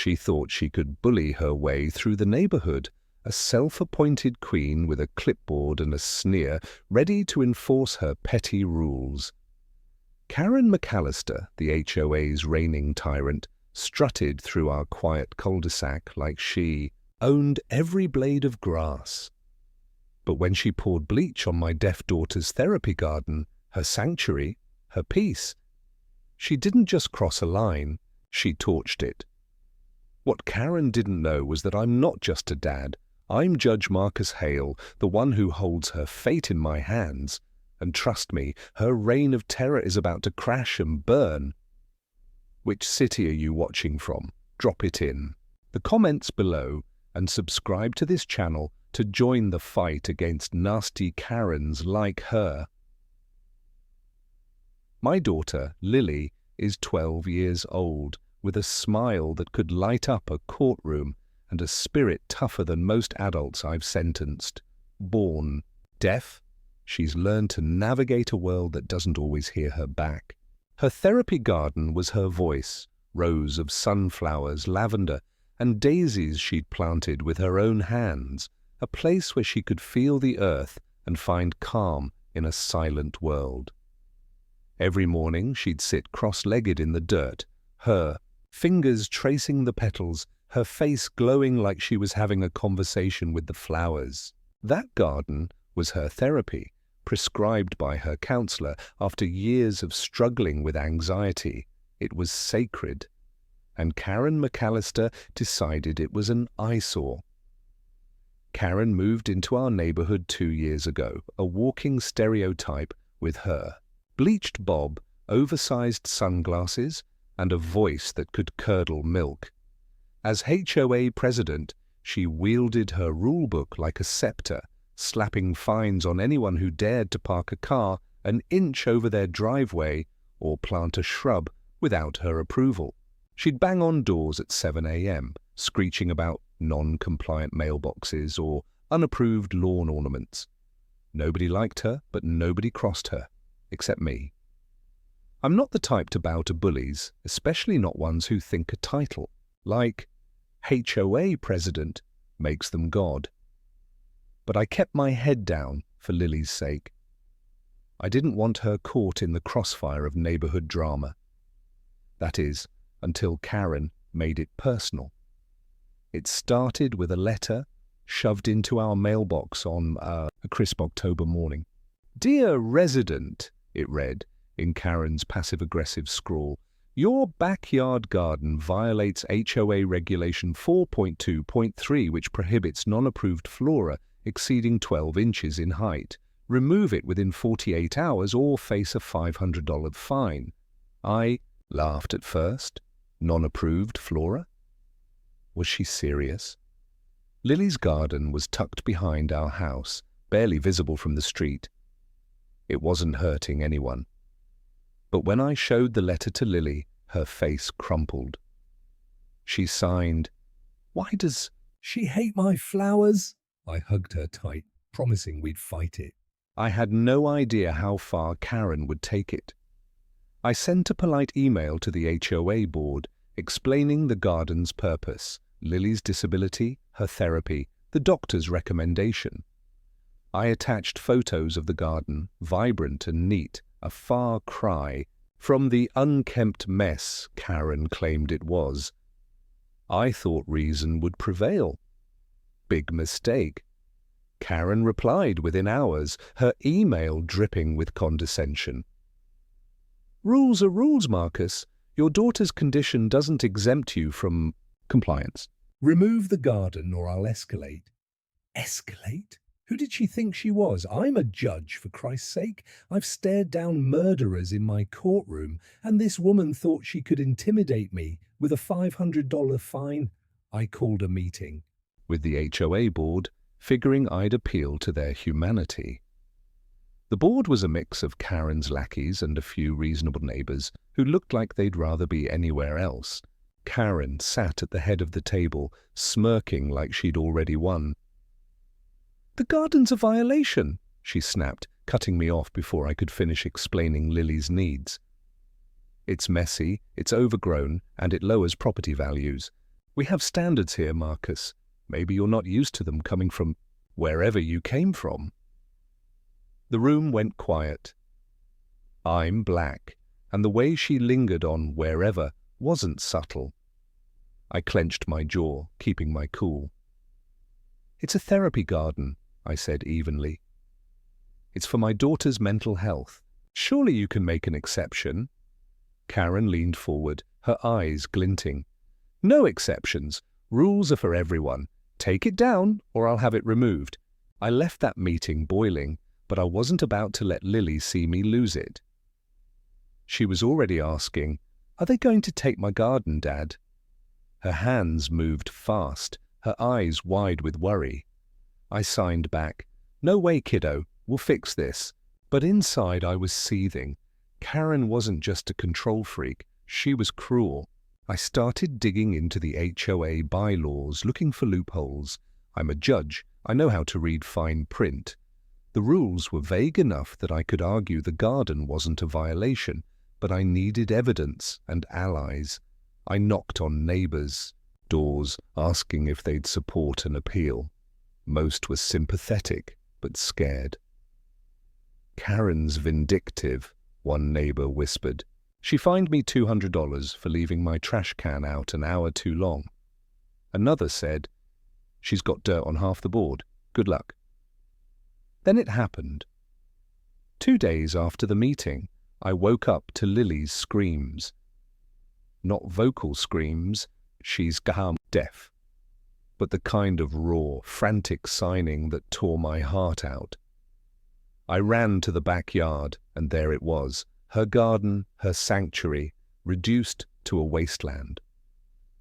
She thought she could bully her way through the neighborhood, a self-appointed queen with a clipboard and a sneer, ready to enforce her petty rules. Karen McAllister, the HOA's reigning tyrant, strutted through our quiet cul-de-sac like she owned every blade of grass. But when she poured bleach on my deaf daughter's therapy garden, her sanctuary, her peace, she didn't just cross a line, she torched it. What Karen didn't know was that I'm not just a dad. I'm Judge Marcus Hale, the one who holds her fate in my hands. And trust me, her reign of terror is about to crash and burn. Which city are you watching from? Drop it in the comments below and subscribe to this channel to join the fight against nasty Karens like her. My daughter, Lily, is 12 years old, with a smile that could light up a courtroom and a spirit tougher than most adults I've sentenced. Born deaf, she's learned to navigate a world that doesn't always hear her back. Her therapy garden was her voice, rows of sunflowers, lavender, and daisies she'd planted with her own hands, a place where she could feel the earth and find calm in a silent world. Every morning she'd sit cross-legged in the dirt, her fingers tracing the petals, her face glowing like she was having a conversation with the flowers. That garden was her therapy, prescribed by her counselor after years of struggling with anxiety. It was sacred, and Karen McAllister decided it was an eyesore. Karen moved into our neighborhood 2 years ago, a walking stereotype with her bleached bob, oversized sunglasses, and a voice that could curdle milk. As HOA president, she wielded her rulebook like a scepter, slapping fines on anyone who dared to park a car an inch over their driveway or plant a shrub without her approval. She'd bang on doors at 7 a.m., screeching about non-compliant mailboxes or unapproved lawn ornaments. Nobody liked her, but nobody crossed her, except me. I'm not the type to bow to bullies, especially not ones who think a title, like HOA president, makes them God. But I kept my head down for Lily's sake. I didn't want her caught in the crossfire of neighborhood drama. That is, until Karen made it personal. It started with a letter shoved into our mailbox on a crisp October morning. "Dear resident," it read, in Karen's passive-aggressive scrawl, "your backyard garden violates HOA Regulation 4.2.3, which prohibits non-approved flora exceeding 12 inches in height. Remove it within 48 hours or face a $500 fine." I laughed at first. Non-approved flora? Was she serious? Lily's garden was tucked behind our house, barely visible from the street. It wasn't hurting anyone. But when I showed the letter to Lily, her face crumpled. She signed, "Why does she hate my flowers?" I hugged her tight, promising we'd fight it. I had no idea how far Karen would take it. I sent a polite email to the HOA board explaining the garden's purpose, Lily's disability, her therapy, the doctor's recommendation. I attached photos of the garden, vibrant and neat, a far cry from the unkempt mess Karen claimed it was. I thought reason would prevail. Big mistake. Karen replied within hours, her email dripping with condescension. "Rules are rules, Marcus. Your daughter's condition doesn't exempt you from compliance. Remove the garden or I'll escalate." Escalate? Who did she think she was? I'm a judge, for Christ's sake. I've stared down murderers in my courtroom, and this woman thought she could intimidate me with a $500 fine. I called a meeting with the HOA board, figuring I'd appeal to their humanity. The board was a mix of Karen's lackeys and a few reasonable neighbors who looked like they'd rather be anywhere else. Karen sat at the head of the table, smirking like she'd already won. "The garden's a violation," she snapped, cutting me off before I could finish explaining Lily's needs. "It's messy, it's overgrown, and it lowers property values. We have standards here, Marcus. Maybe you're not used to them coming from wherever you came from. The room went quiet. I'm black, and the way she lingered on wherever wasn't subtle. I clenched my jaw, keeping my cool. It's a therapy garden, I said evenly. It's for my daughter's mental health. Surely you can make an exception. Karen leaned forward, her eyes glinting. No exceptions. Rules are for everyone. Take it down, or I'll have it removed. I left that meeting boiling, but I wasn't about to let Lily see me lose it. She was already asking, "Are they going to take my garden, Dad?" Her hands moved fast, her eyes wide with worry. I signed back, "No way, kiddo, we'll fix this." But inside I was seething. Karen wasn't just a control freak, she was cruel. I started digging into the HOA bylaws, looking for loopholes. I'm a judge, I know how to read fine print. The rules were vague enough that I could argue the garden wasn't a violation, but I needed evidence and allies. I knocked on neighbors' doors, asking if they'd support an appeal. Most were sympathetic, but scared. "Karen's vindictive," one neighbor whispered. "She fined me $200 for leaving my trash can out an hour too long." Another said, "She's got dirt on half the board. Good luck." Then it happened. 2 days after the meeting, I woke up to Lily's screams. Not vocal screams, she's deaf, but the kind of raw, frantic signing that tore my heart out. I ran to the backyard, and there it was, her garden, her sanctuary, reduced to a wasteland.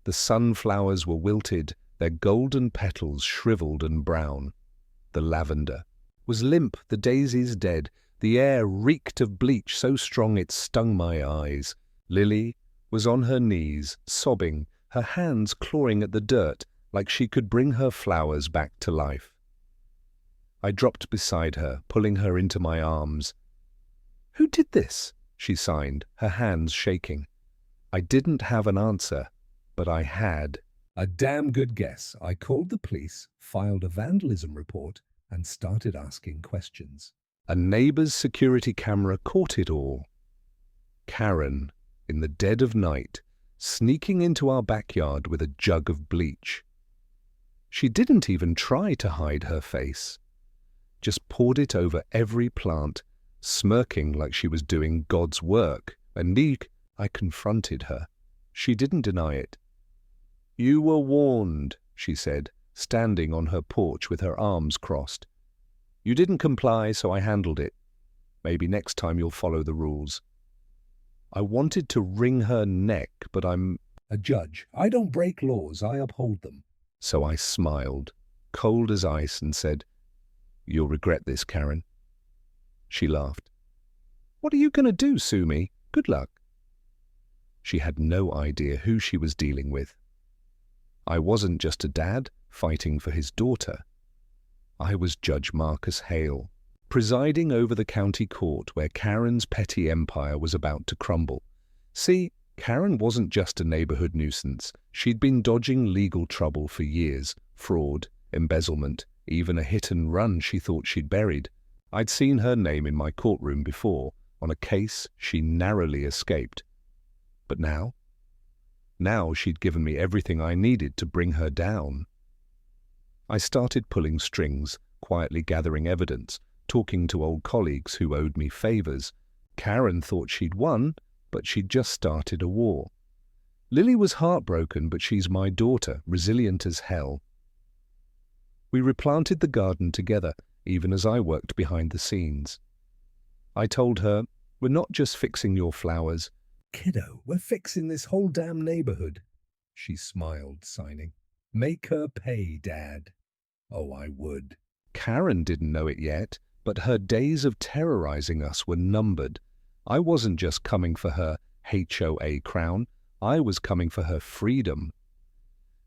The sunflowers were wilted, their golden petals shriveled and brown. The lavender was limp, the daisies dead. The air reeked of bleach so strong it stung my eyes. Lily was on her knees, sobbing, her hands clawing at the dirt like she could bring her flowers back to life. I dropped beside her, pulling her into my arms. "Who did this?" she signed, her hands shaking. I didn't have an answer, but I had a damn good guess. I called the police, filed a vandalism report, and started asking questions. A neighbor's security camera caught it all. Karen, in the dead of night, sneaking into our backyard with a jug of bleach. She didn't even try to hide her face, just poured it over every plant, smirking like she was doing God's work. And I confronted her. She didn't deny it. "You were warned," she said, standing on her porch with her arms crossed. "You didn't comply, so I handled it. Maybe next time you'll follow the rules." I wanted to wring her neck, but I'm a judge. I don't break laws, I uphold them. So I smiled, cold as ice, and said, "You'll regret this, Karen." She laughed. "What are you going to do, sue me? Good luck." She had no idea who she was dealing with. I wasn't just a dad fighting for his daughter. I was Judge Marcus Hale, presiding over the county court where Karen's petty empire was about to crumble. See, Karen wasn't just a neighborhood nuisance. She'd been dodging legal trouble for years, fraud, embezzlement, even a hit-and-run she thought she'd buried. I'd seen her name in my courtroom before, on a case she narrowly escaped. But now she'd given me everything I needed to bring her down. I started pulling strings, quietly gathering evidence, talking to old colleagues who owed me favors. Karen thought she'd won, but she'd just started a war. Lily was heartbroken, but she's my daughter, resilient as hell. We replanted the garden together, even as I worked behind the scenes. I told her, "We're not just fixing your flowers. Kiddo, we're fixing this whole damn neighborhood." She smiled, signing, "Make her pay, Dad." Oh, I would. Karen didn't know it yet, but her days of terrorizing us were numbered. I wasn't just coming for her HOA crown, I was coming for her freedom.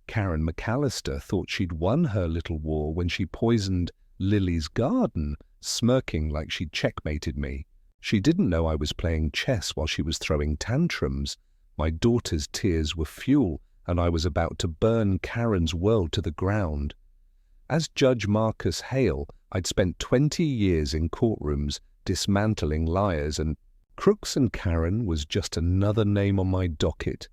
Karen McAllister thought she'd won her little war when she poisoned Lily's garden, smirking like she'd checkmated me. She didn't know I was playing chess while she was throwing tantrums. My daughter's tears were fuel, and I was about to burn Karen's world to the ground. As Judge Marcus Hale, I'd spent 20 years in courtrooms dismantling liars, and Crooks and Karen was just another name on my docket.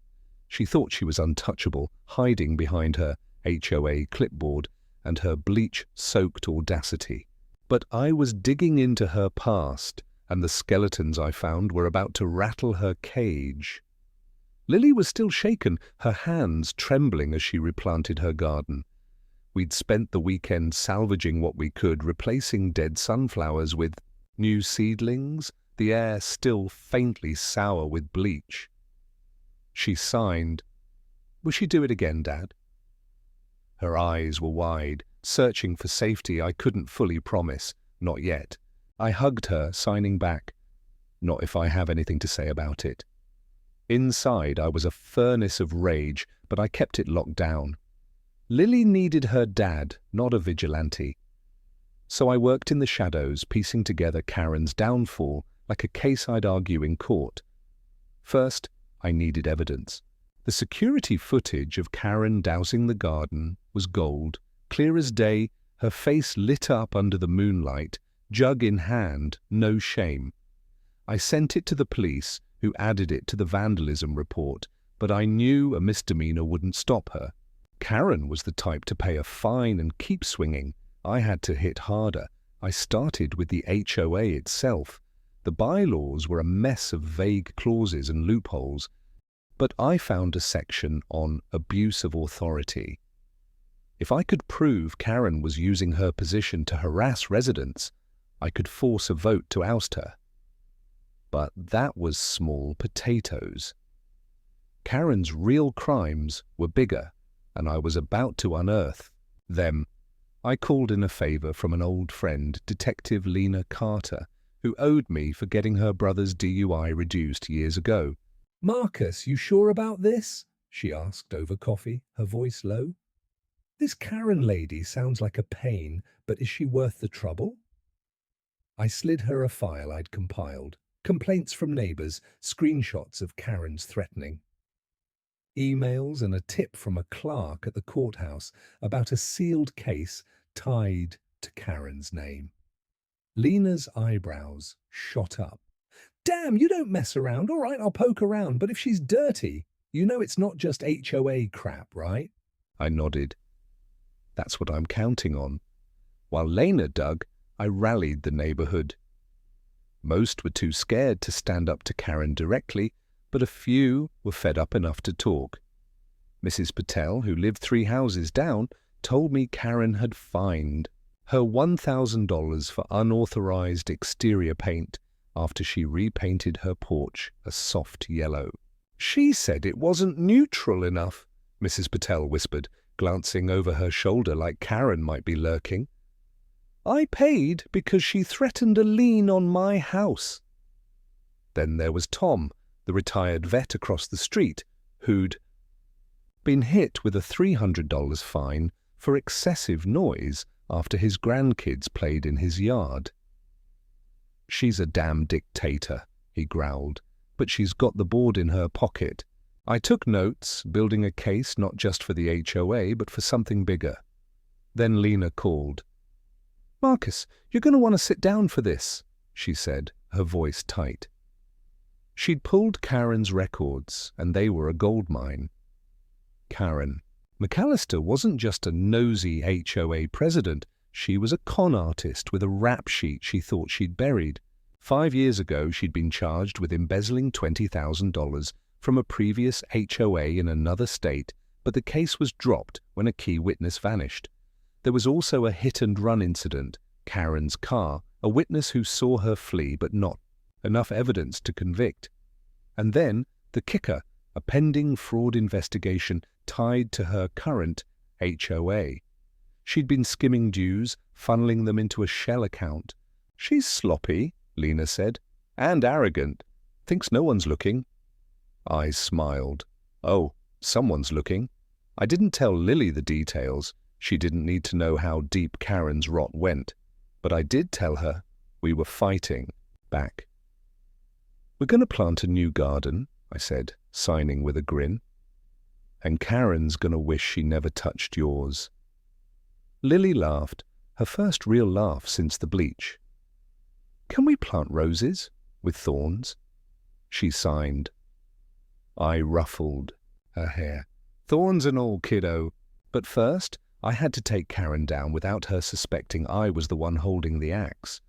She thought she was untouchable, hiding behind her HOA clipboard and her bleach-soaked audacity. But I was digging into her past, and the skeletons I found were about to rattle her cage. Lily was still shaken, her hands trembling as she replanted her garden. We'd spent the weekend salvaging what we could, replacing dead sunflowers with new seedlings, the air still faintly sour with bleach. She signed. "Will she do it again, Dad?" Her eyes were wide, searching for safety I couldn't fully promise. Not yet. I hugged her, signing back. Not if I have anything to say about it. Inside, I was a furnace of rage, but I kept it locked down. Lily needed her dad, not a vigilante. So I worked in the shadows, piecing together Karen's downfall like a case I'd argue in court. First, I needed evidence. The security footage of Karen dousing the garden was gold, clear as day, her face lit up under the moonlight, jug in hand, no shame. I sent it to the police, who added it to the vandalism report, but I knew a misdemeanor wouldn't stop her. Karen was the type to pay a fine and keep swinging. I had to hit harder. I started with the HOA itself. The bylaws were a mess of vague clauses and loopholes, but I found a section on abuse of authority. If I could prove Karen was using her position to harass residents, I could force a vote to oust her. But that was small potatoes. Karen's real crimes were bigger, and I was about to unearth them. I called in a favor from an old friend, Detective Lena Carter, who owed me for getting her brother's DUI reduced years ago. "Marcus, you sure about this?" she asked over coffee, her voice low. "This Karen lady sounds like a pain, but is she worth the trouble?" I slid her a file I'd compiled, complaints from neighbors, screenshots of Karen's threatening, emails and a tip from a clerk at the courthouse about a sealed case tied to Karen's name. Lena's eyebrows shot up. "Damn, you don't mess around. All right, I'll poke around, but if she's dirty, you know it's not just HOA crap, right?" I nodded. That's what I'm counting on. While Lena dug, I rallied the neighborhood. Most were too scared to stand up to Karen directly, but a few were fed up enough to talk. Mrs. Patel, who lived 3 houses down, told me Karen had fined her $1,000 for unauthorized exterior paint after she repainted her porch a soft yellow. "She said it wasn't neutral enough," Mrs. Patel whispered, glancing over her shoulder like Karen might be lurking. "I paid because she threatened a lien on my house." Then there was Tom, the retired vet across the street, who'd been hit with a $300 fine for excessive noise after his grandkids played in his yard. "She's a damn dictator," he growled, "but she's got the board in her pocket." I took notes, building a case not just for the HOA, but for something bigger. Then Lena called. "Marcus, you're going to want to sit down for this," she said, her voice tight. She'd pulled Karen's records, and they were a goldmine. Karen. McAllister wasn't just a nosy HOA president, she was a con artist with a rap sheet she thought she'd buried. 5 years ago, she'd been charged with embezzling $20,000 from a previous HOA in another state, but the case was dropped when a key witness vanished. There was also a hit-and-run incident, Karen's car, a witness who saw her flee but not enough evidence to convict. And then, the kicker, a pending fraud investigation tied to her current HOA. She'd been skimming dues, funneling them into a shell account. "She's sloppy," Lena said, "and arrogant. Thinks no one's looking." I smiled. "Oh, someone's looking." I didn't tell Lily the details. She didn't need to know how deep Karen's rot went. But I did tell her we were fighting back. "We're going to plant a new garden," I said, signing with a grin. And Karen's gonna wish she never touched yours." Lily laughed, her first real laugh since the bleach. "Can we plant roses with thorns?" She signed. I ruffled her hair. "Thorns and all, kiddo. But first, I had to take Karen down without her suspecting I was the one holding the axe.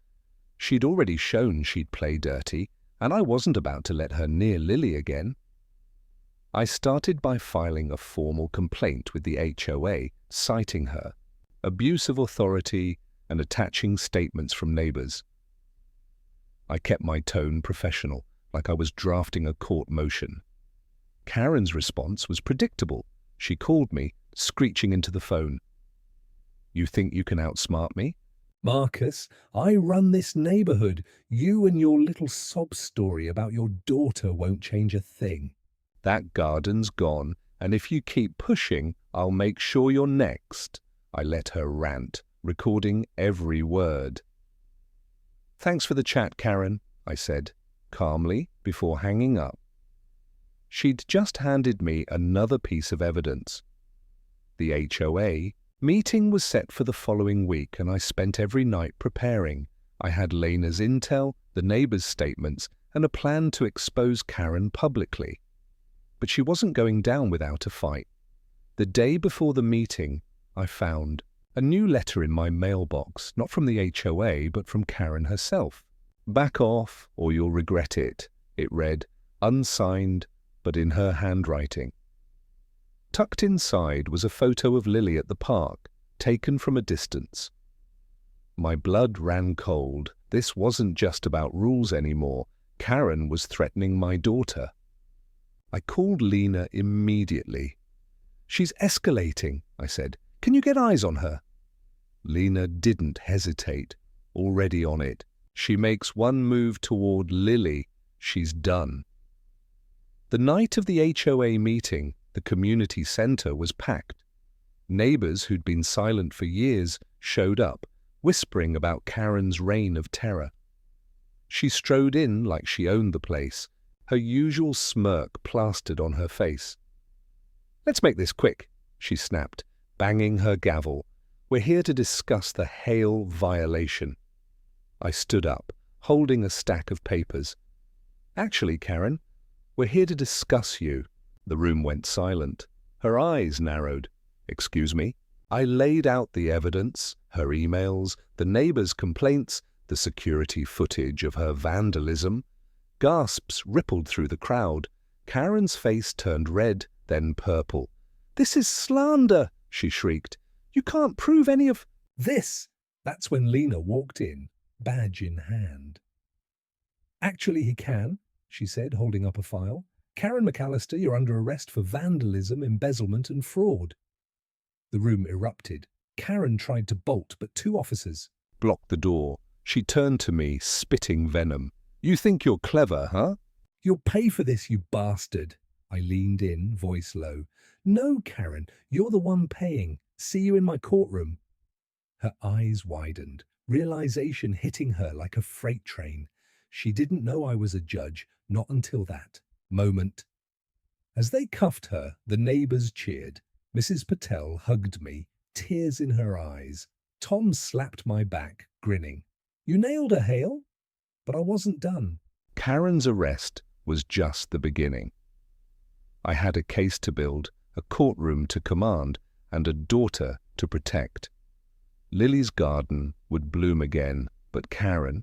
She'd already shown she'd play dirty, and I wasn't about to let her near Lily again. I started by filing a formal complaint with the HOA, citing her, abuse of authority, and attaching statements from neighbors. I kept my tone professional, like I was drafting a court motion. Karen's response was predictable. She called me, screeching into the phone. "You think you can outsmart me?" "Marcus, I run this neighborhood. You and your little sob story about your daughter won't change a thing." "That garden's gone, and if you keep pushing, I'll make sure you're next." I let her rant, recording every word. "Thanks for the chat, Karen," I said, calmly, before hanging up. She'd just handed me another piece of evidence. The HOA meeting was set for the following week, and I spent every night preparing. I had Lena's intel, the neighbors' statements, and a plan to expose Karen publicly. But she wasn't going down without a fight. The day before the meeting, I found a new letter in my mailbox, not from the HOA, but from Karen herself. "Back off, or you'll regret it," it read, unsigned, but in her handwriting. Tucked inside was a photo of Lily at the park, taken from a distance. My blood ran cold. This wasn't just about rules anymore. Karen was threatening my daughter. I called Lena immediately. "She's escalating," I said. "Can you get eyes on her?" Lena didn't hesitate. Already on it. She makes one move toward Lily, she's done. The night of the HOA meeting, the community center was packed. Neighbors who'd been silent for years showed up, whispering about Karen's reign of terror. She strode in like she owned the place, her usual smirk plastered on her face. "Let's make this quick," she snapped, banging her gavel. "We're here to discuss the Hale violation." I stood up, holding a stack of papers. "Actually, Karen, we're here to discuss you." The room went silent. Her eyes narrowed. "Excuse me?" I laid out the evidence, her emails, the neighbors' complaints, the security footage of her vandalism. Gasps rippled through the crowd. Karen's face turned red, then purple. "This is slander!" she shrieked. "You can't prove any of this." That's when Lena walked in, badge in hand. "Actually, he can," she said, holding up a file. "Karen McAllister, you're under arrest for vandalism, embezzlement, and fraud." The room erupted. Karen tried to bolt, but two officers blocked the door. She turned to me, spitting venom. "You think you're clever, huh?" "You'll pay for this, you bastard." I leaned in, voice low. "No, Karen, you're the one paying. See you in my courtroom." Her eyes widened, realization hitting her like a freight train. She didn't know I was a judge, not until that moment. As they cuffed her, the neighbors cheered. Mrs. Patel hugged me, tears in her eyes. Tom slapped my back, grinning. "You nailed her, Hale." But I wasn't done. Karen's arrest was just the beginning. I had a case to build, a courtroom to command, and a daughter to protect. Lily's garden would bloom again, but Karen,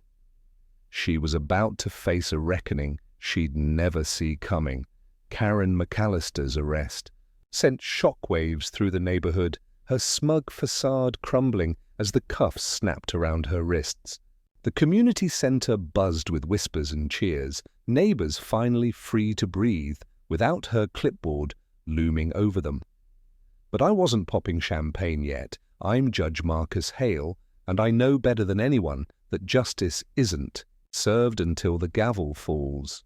she was about to face a reckoning she'd never see coming. Karen McAllister's arrest sent shockwaves through the neighborhood, her smug facade crumbling as the cuffs snapped around her wrists. The community center buzzed with whispers and cheers, neighbors finally free to breathe without her clipboard looming over them. But I wasn't popping champagne yet. I'm Judge Marcus Hale, and I know better than anyone that justice isn't served until the gavel falls.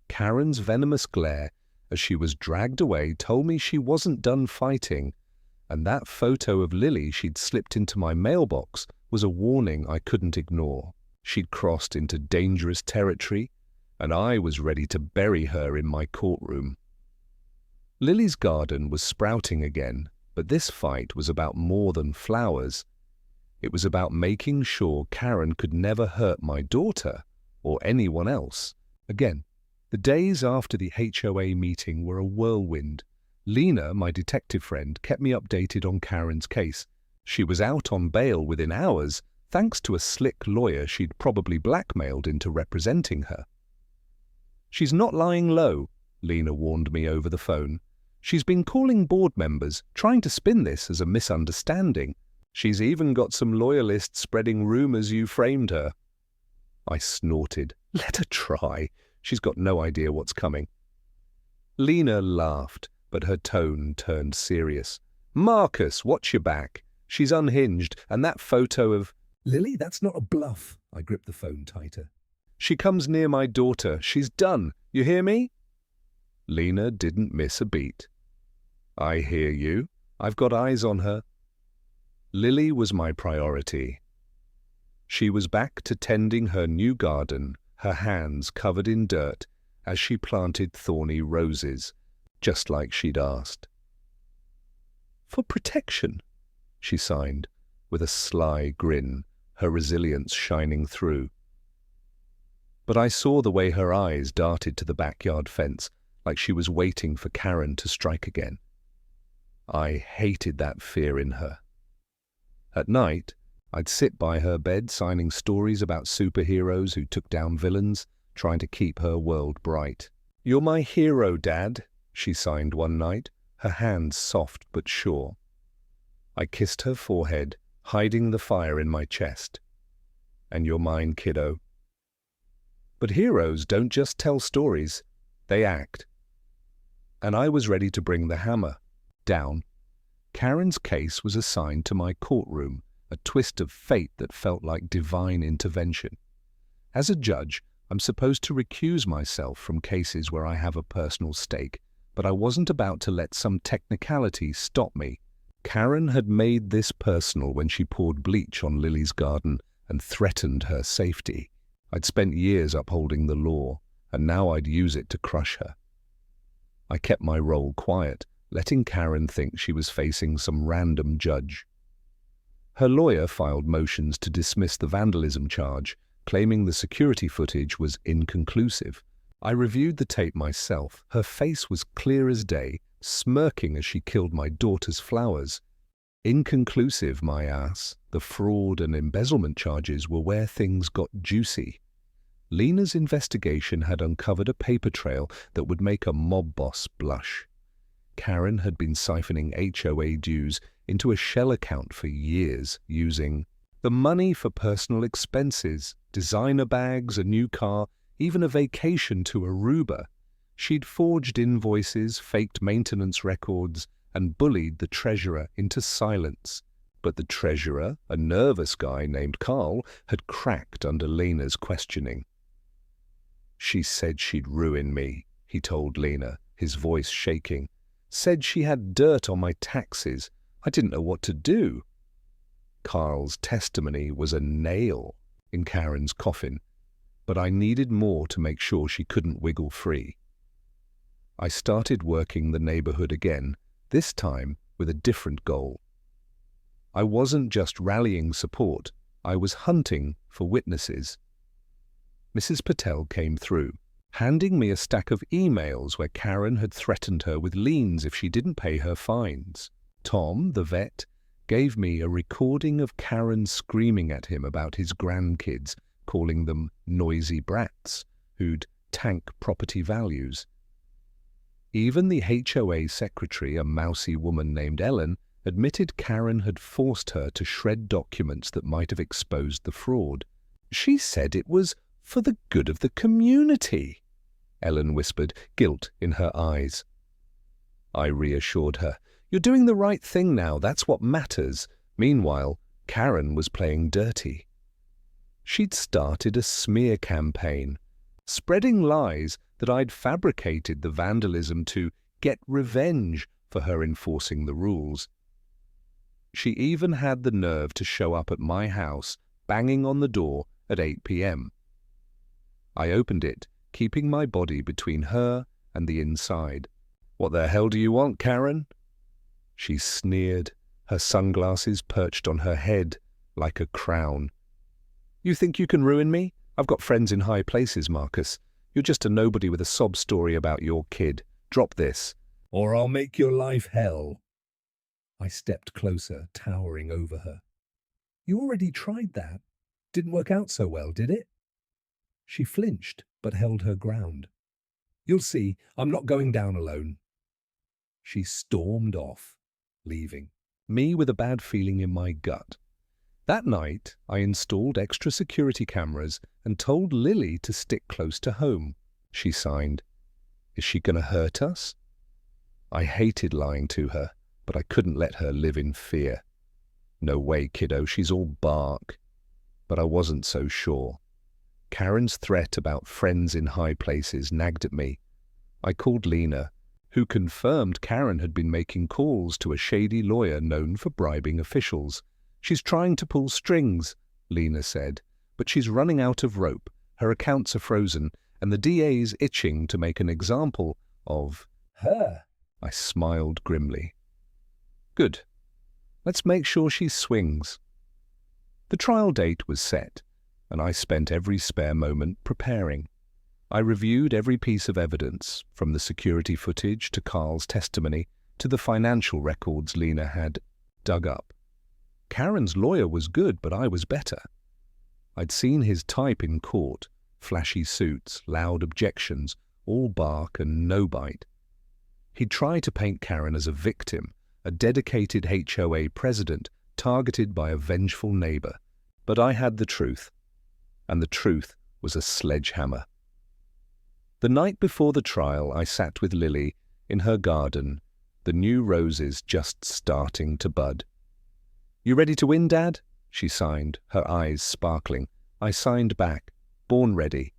Karen's venomous glare as she was dragged away told me she wasn't done fighting, and that photo of Lily she'd slipped into my mailbox was a warning I couldn't ignore. She'd crossed into dangerous territory, and I was ready to bury her in my courtroom. Lily's garden was sprouting again, but this fight was about more than flowers. It was about making sure Karen could never hurt my daughter or anyone else again. The days after the HOA meeting were a whirlwind. Lena, my detective friend, kept me updated on Karen's case. She was out on bail within hours, thanks to a slick lawyer she'd probably blackmailed into representing her. "She's not lying low," Lena warned me over the phone. "She's been calling board members, trying to spin this as a misunderstanding. She's even got some loyalists spreading rumors you framed her." I snorted. "Let her try. She's got no idea what's coming." Lena laughed, but her tone turned serious. "Marcus, watch your back. She's unhinged, and that photo of—" "Lily, that's not a bluff." I gripped the phone tighter. "She comes near my daughter. She's done. You hear me?" Lena didn't miss a beat. "I hear you. I've got eyes on her." Lily was my priority. She was back to tending her new garden, her hands covered in dirt, as she planted thorny roses, just like she'd asked. "For protection," she signed, with a sly grin, her resilience shining through. But I saw the way her eyes darted to the backyard fence, like she was waiting for Karen to strike again. I hated that fear in her. At night, I'd sit by her bed signing stories about superheroes who took down villains, trying to keep her world bright. "You're my hero, Dad," she signed one night, her hands soft but sure. I kissed her forehead, hiding the fire in my chest. "And you're mine, kiddo." But heroes don't just tell stories, they act. And I was ready to bring the hammer down. Karen's case was assigned to my courtroom, a twist of fate that felt like divine intervention. As a judge, I'm supposed to recuse myself from cases where I have a personal stake, but I wasn't about to let some technicality stop me. Karen had made this personal when she poured bleach on Lily's garden and threatened her safety. I'd spent years upholding the law, and now I'd use it to crush her. I kept my role quiet, letting Karen think she was facing some random judge. Her lawyer filed motions to dismiss the vandalism charge, claiming the security footage was inconclusive. I reviewed the tape myself. Her face was clear as day, smirking as she killed my daughter's flowers. Inconclusive, my ass. The fraud and embezzlement charges were where things got juicy. Lena's investigation had uncovered a paper trail that would make a mob boss blush. Karen had been siphoning HOA dues into a shell account for years, using the money for personal expenses, designer bags, a new car, even a vacation to Aruba. She'd forged invoices, faked maintenance records, and bullied the treasurer into silence. But the treasurer, a nervous guy named Carl, had cracked under Lena's questioning. "She said she'd ruin me," he told Lena, his voice shaking. "Said she had dirt on my taxes. I didn't know what to do." Carl's testimony was a nail in Karen's coffin, but I needed more to make sure she couldn't wiggle free. I started working the neighborhood again, this time with a different goal. I wasn't just rallying support, I was hunting for witnesses. Mrs. Patel came through, handing me a stack of emails where Karen had threatened her with liens if she didn't pay her fines. Tom, the vet, gave me a recording of Karen screaming at him about his grandkids, calling them noisy brats who'd tank property values. Even the HOA secretary, a mousy woman named Ellen, admitted Karen had forced her to shred documents that might have exposed the fraud. "She said it was for the good of the community," Ellen whispered, guilt in her eyes. I reassured her. "You're doing the right thing now, that's what matters." Meanwhile, Karen was playing dirty. She'd started a smear campaign, spreading lies that I'd fabricated the vandalism to get revenge for her enforcing the rules. She even had the nerve to show up at my house, banging on the door at 8 p.m. I opened it, keeping my body between her and the inside. "What the hell do you want, Karen?" She sneered, her sunglasses perched on her head like a crown. "You think you can ruin me? I've got friends in high places, Marcus. You're just a nobody with a sob story about your kid. Drop this." "Or I'll make your life hell." I stepped closer, towering over her. "You already tried that. Didn't work out so well, did it?" She flinched, but held her ground. "You'll see, I'm not going down alone." She stormed off, leaving me with a bad feeling in my gut. That night, I installed extra security cameras and told Lily to stick close to home. She signed. Is she going to hurt us? I hated lying to her, but I couldn't let her live in fear. No way, kiddo, she's all bark. But I wasn't so sure. Karen's threat about friends in high places nagged at me. I called Lena, who confirmed Karen had been making calls to a shady lawyer known for bribing officials. "She's trying to pull strings," Lena said, "but she's running out of rope. Her accounts are frozen, and the DA's itching to make an example of her." I smiled grimly. "Good. Let's make sure she swings." The trial date was set, and I spent every spare moment preparing. I reviewed every piece of evidence, from the security footage to Carl's testimony to the financial records Lena had dug up. Karen's lawyer was good, but I was better. I'd seen his type in court: flashy suits, loud objections, all bark and no bite. He'd tried to paint Karen as a victim, a dedicated HOA president targeted by a vengeful neighbor. But I had the truth, and the truth was a sledgehammer. The night before the trial, I sat with Lily in her garden, the new roses just starting to bud. "You ready to win, Dad?" she signed, her eyes sparkling. I signed back, "Born ready."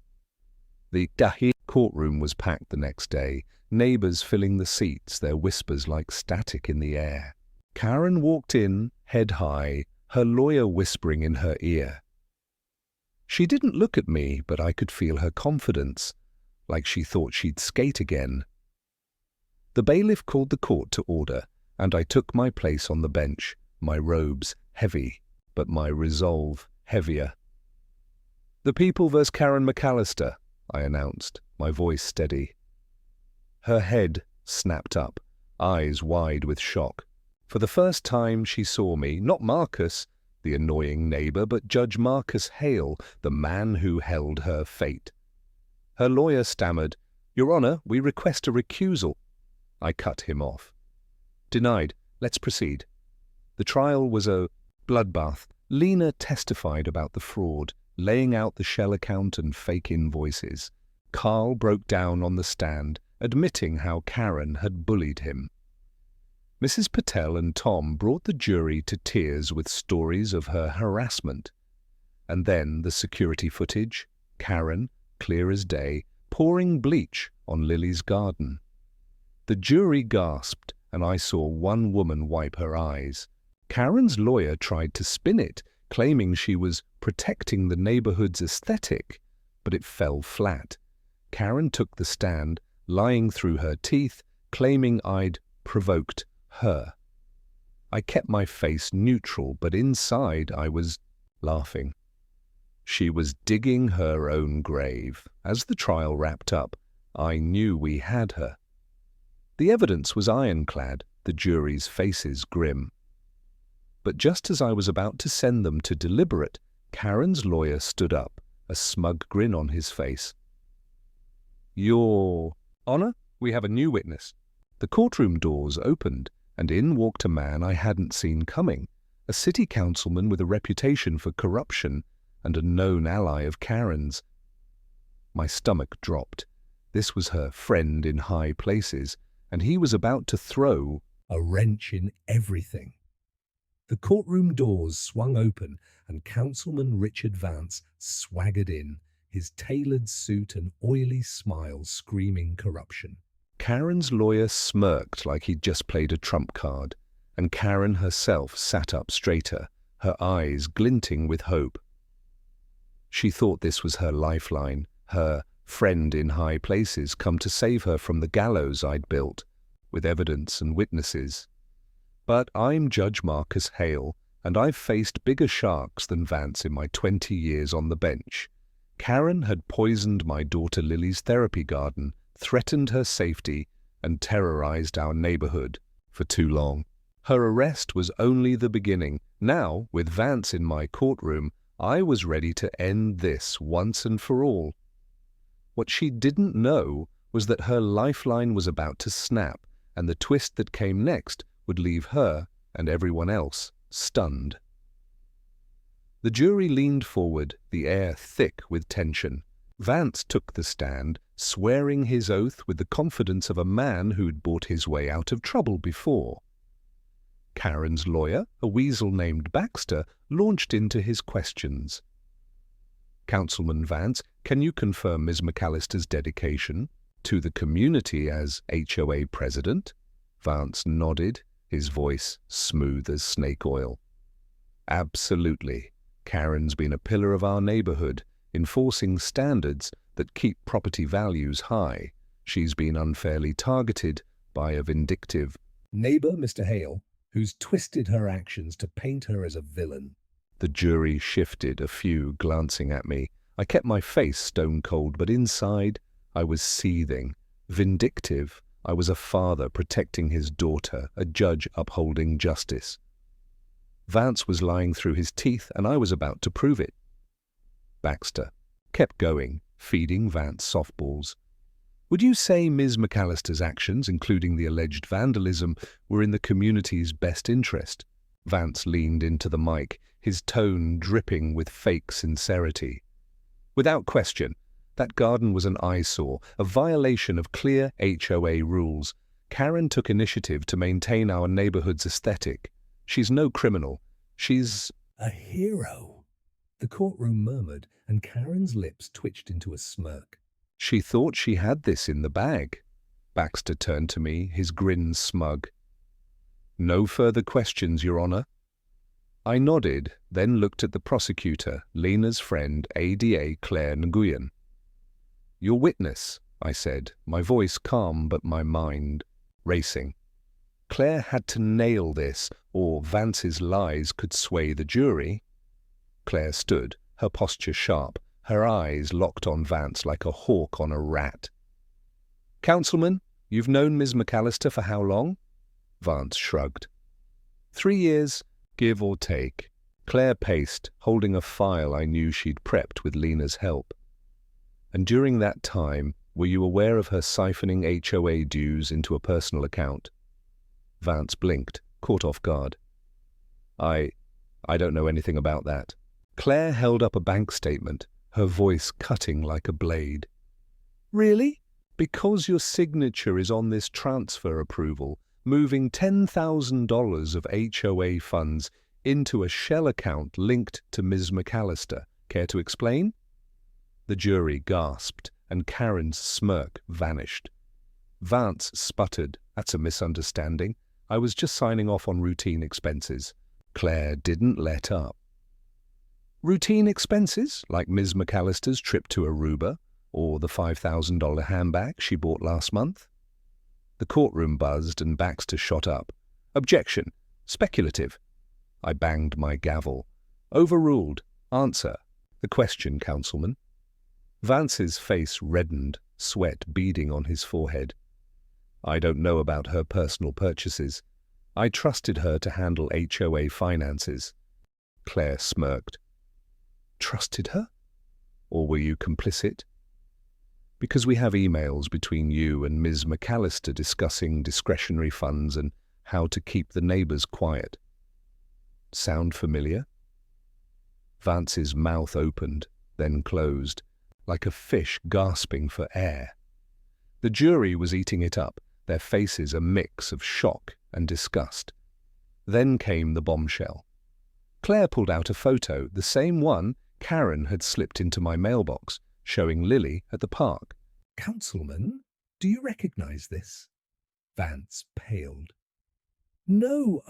The Dahi courtroom was packed the next day, neighbors filling the seats, their whispers like static in the air. Karen walked in, head high, her lawyer whispering in her ear. She didn't look at me, but I could feel her confidence, like she thought she'd skate again. The bailiff called the court to order, and I took my place on the bench, my robes heavy, but my resolve heavier. "The people versus Karen McAllister," I announced, my voice steady. Her head snapped up, eyes wide with shock. For the first time she saw me, not Marcus, the annoying neighbor, but Judge Marcus Hale, the man who held her fate. Her lawyer stammered, "Your Honor, we request a recusal." I cut him off. "Denied. Let's proceed." The trial was a bloodbath. Lena testified about the fraud, laying out the shell account and fake invoices. Carl broke down on the stand, admitting how Karen had bullied him. Mrs. Patel and Tom brought the jury to tears with stories of her harassment. And then the security footage, Karen, clear as day, pouring bleach on Lily's garden. The jury gasped, and I saw one woman wipe her eyes. Karen's lawyer tried to spin it, claiming she was protecting the neighborhood's aesthetic, but it fell flat. Karen took the stand, lying through her teeth, claiming I'd provoked her. I kept my face neutral, but inside I was laughing. She was digging her own grave. As the trial wrapped up, I knew we had her. The evidence was ironclad, the jury's faces grim. But just as I was about to send them to deliberate, Karen's lawyer stood up, a smug grin on his face. "Your Honor, we have a new witness." The courtroom doors opened, and in walked a man I hadn't seen coming, a city councilman with a reputation for corruption and a known ally of Karen's. My stomach dropped. This was her friend in high places, and he was about to throw a wrench in everything. The courtroom doors swung open, and Councilman Richard Vance swaggered in, his tailored suit and oily smile screaming corruption. Karen's lawyer smirked like he'd just played a trump card, and Karen herself sat up straighter, her eyes glinting with hope. She thought this was her lifeline, her friend in high places come to save her from the gallows I'd built. with evidence and witnesses. But I'm Judge Marcus Hale, and I've faced bigger sharks than Vance in my 20 years on the bench. Karen had poisoned my daughter Lily's therapy garden, threatened her safety, and terrorized our neighborhood for too long. Her arrest was only the beginning. Now, with Vance in my courtroom, I was ready to end this once and for all. What she didn't know was that her lifeline was about to snap, and the twist that came next would leave her and everyone else stunned. The jury leaned forward, the air thick with tension. Vance took the stand, swearing his oath with the confidence of a man who'd bought his way out of trouble before. Karen's lawyer, a weasel named Baxter, launched into his questions. Councilman Vance, can you confirm Ms. McAllister's dedication to the community as HOA president? Vance nodded, his voice smooth as snake oil. Absolutely. Karen's been a pillar of our neighborhood, enforcing standards that keep property values high. She's been unfairly targeted by a vindictive neighbor, Mr. Hale, who's twisted her actions to paint her as a villain. The jury shifted, a few glancing at me. I kept my face stone cold, but inside I was seething. Vindictive, I was a father protecting his daughter, a judge upholding justice. Vance was lying through his teeth, and I was about to prove it. Baxter kept going, feeding Vance softballs. Would you say Ms. McAllister's actions, including the alleged vandalism, were in the community's best interest? Vance leaned into the mic, his tone dripping with fake sincerity. Without question, that garden was an eyesore, a violation of clear HOA rules. Karen took initiative to maintain our neighborhood's aesthetic. She's no criminal. She's a hero, the courtroom murmured, and Karen's lips twitched into a smirk. She thought she had this in the bag. Baxter turned to me, his grin smug. No further questions, Your Honor. I nodded, then looked at the prosecutor, Lena's friend, ADA Claire Nguyen. Your witness, I said, my voice calm but my mind racing. Claire had to nail this, or Vance's lies could sway the jury. Claire stood, her posture sharp, her eyes locked on Vance like a hawk on a rat. Councilman, you've known Ms. McAllister for how long? Vance shrugged. 3 years, give or take. Claire paced, holding a file I knew she'd prepped with Lena's help. And during that time, were you aware of her siphoning HOA dues into a personal account? Vance blinked, caught off guard. I don't know anything about that. Claire held up a bank statement, her voice cutting like a blade. Really? Because your signature is on this transfer approval, moving $10,000 of HOA funds into a shell account linked to Ms. McAllister. Care to explain? The jury gasped, and Karen's smirk vanished. Vance sputtered. That's a misunderstanding. I was just signing off on routine expenses. Claire didn't let up. Routine expenses, like Ms. McAllister's trip to Aruba, or the $5,000 handbag she bought last month? The courtroom buzzed and Baxter shot up. Objection. Speculative. I banged my gavel. Overruled. Answer. The question, Councilman. Vance's face reddened, sweat beading on his forehead. I don't know about her personal purchases. I trusted her to handle HOA finances. Claire smirked. Trusted her? Or were you complicit? Because we have emails between you and Ms. McAllister discussing discretionary funds and how to keep the neighbors quiet. Sound familiar? Vance's mouth opened, then closed, like a fish gasping for air. The jury was eating it up, their faces a mix of shock and disgust. Then came the bombshell. Claire pulled out a photo, the same one Karen had slipped into my mailbox, showing Lily at the park. Councilman, do you recognize this? Vance paled. No,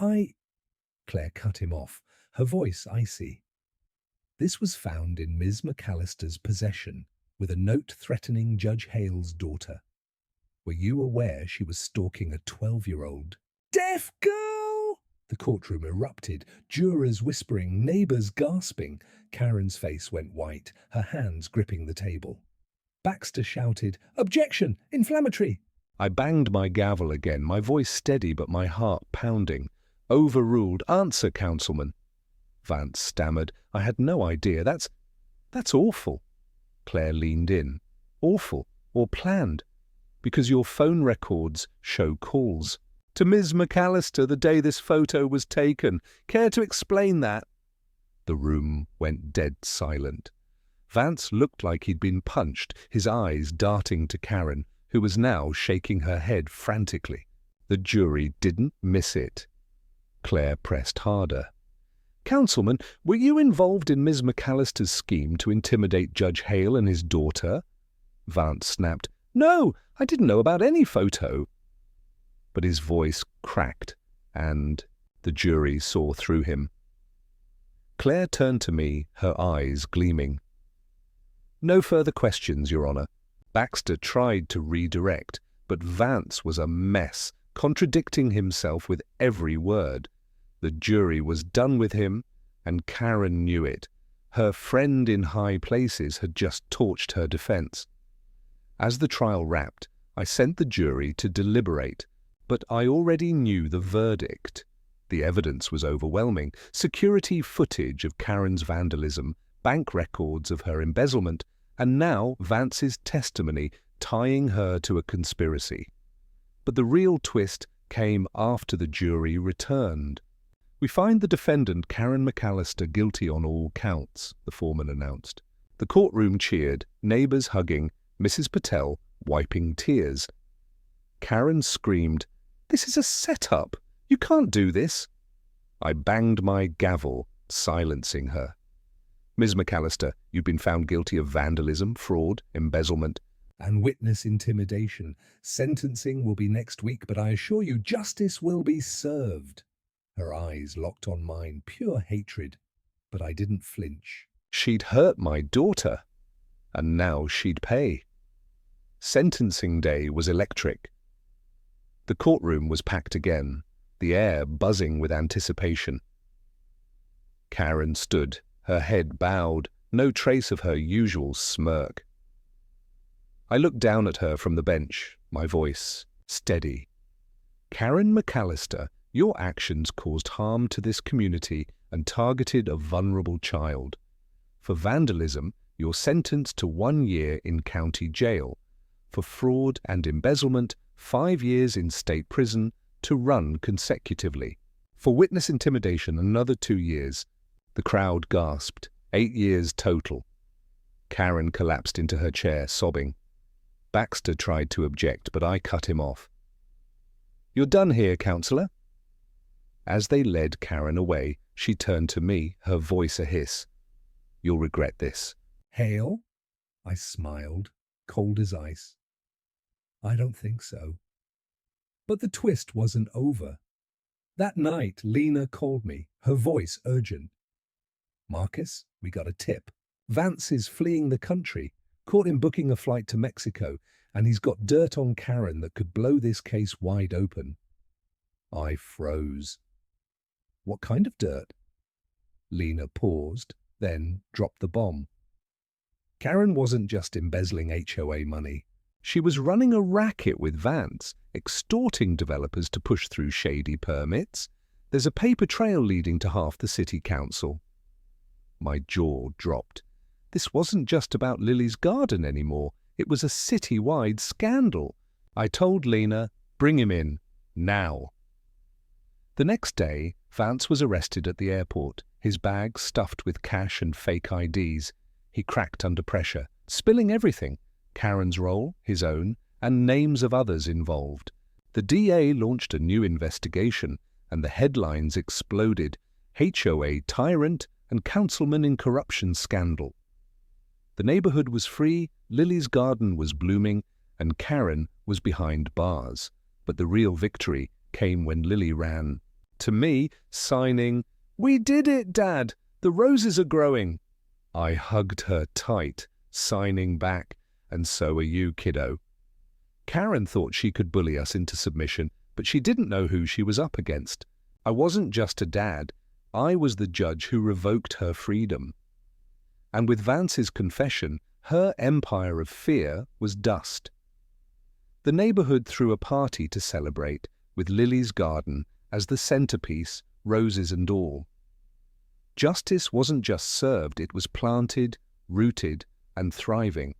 Claire cut him off, her voice icy. This was found in Ms. McAllister's possession, with a note threatening Judge Hale's daughter. Were you aware she was stalking a 12-year-old? Deaf girl! The courtroom erupted, jurors whispering, neighbors gasping. Karen's face went white, her hands gripping the table. Baxter shouted, "Objection! Inflammatory!" I banged my gavel again, my voice steady but my heart pounding. Overruled. Answer, Councilman. Vance stammered. I had no idea. That's awful. Claire leaned in. Awful, or planned, because your phone records show calls to Ms. McAllister the day this photo was taken. Care to explain that? The room went dead silent. Vance looked like he'd been punched, his eyes darting to Karen, who was now shaking her head frantically. The jury didn't miss it. Claire pressed harder. Councilman, were you involved in Ms. McAllister's scheme to intimidate Judge Hale and his daughter? Vance snapped. No, I didn't know about any photo. But his voice cracked, and the jury saw through him. Claire turned to me, her eyes gleaming. No further questions, Your Honor. Baxter tried to redirect, but Vance was a mess, contradicting himself with every word. The jury was done with him, and Karen knew it. Her friend in high places had just torched her defense. As the trial wrapped, I sent the jury to deliberate, but I already knew the verdict. The evidence was overwhelming. Security footage of Karen's vandalism, bank records of her embezzlement, and now Vance's testimony tying her to a conspiracy. But the real twist came after the jury returned. We find the defendant, Karen McAllister, guilty on all counts, the foreman announced. The courtroom cheered, neighbors hugging, Mrs. Patel wiping tears. Karen screamed, "This is a setup! You can't do this!" I banged my gavel, silencing her. Ms. McAllister, you've been found guilty of vandalism, fraud, embezzlement, and witness intimidation. Sentencing will be next week, but I assure you justice will be served. Her eyes locked on mine, pure hatred, but I didn't flinch. She'd hurt my daughter, and now she'd pay. Sentencing day was electric. The courtroom was packed again, the air buzzing with anticipation. Karen stood, her head bowed, no trace of her usual smirk. I looked down at her from the bench, my voice steady. Karen McAllister, your actions caused harm to this community and targeted a vulnerable child. For vandalism, you're sentenced to 1 year in county jail. For fraud and embezzlement, 5 years in state prison to run consecutively. For witness intimidation, another 2 years. The crowd gasped. 8 years total. Karen collapsed into her chair, sobbing. Baxter tried to object, but I cut him off. You're done here, Counselor. As they led Karen away, she turned to me, her voice a hiss. You'll regret this. Hale? I smiled, cold as ice. I don't think so. But the twist wasn't over. That night, Lena called me, her voice urgent. Marcus, we got a tip. Vance is fleeing the country, caught him booking a flight to Mexico, and he's got dirt on Karen that could blow this case wide open. I froze. What kind of dirt? Lena paused, then dropped the bomb. Karen wasn't just embezzling HOA money. She was running a racket with Vance, extorting developers to push through shady permits. There's a paper trail leading to half the city council. My jaw dropped. This wasn't just about Lily's garden anymore. It was a city-wide scandal. I told Lena, bring him in, now. The next day, Vance was arrested at the airport, his bag stuffed with cash and fake IDs. He cracked under pressure, spilling everything, Karen's role, his own, and names of others involved. The DA launched a new investigation, and the headlines exploded. HOA tyrant and councilman in corruption scandal. The neighborhood was free, Lily's garden was blooming, and Karen was behind bars. But the real victory came when Lily ran to me, signing, "We did it, Dad! The roses are growing!" I hugged her tight, signing back, "And so are you, kiddo." Karen thought she could bully us into submission, but she didn't know who she was up against. I wasn't just a dad, I was the judge who revoked her freedom. And with Vance's confession, her empire of fear was dust. The neighborhood threw a party to celebrate, with Lily's garden as the centerpiece, roses and all. Justice wasn't just served, it was planted, rooted, and thriving.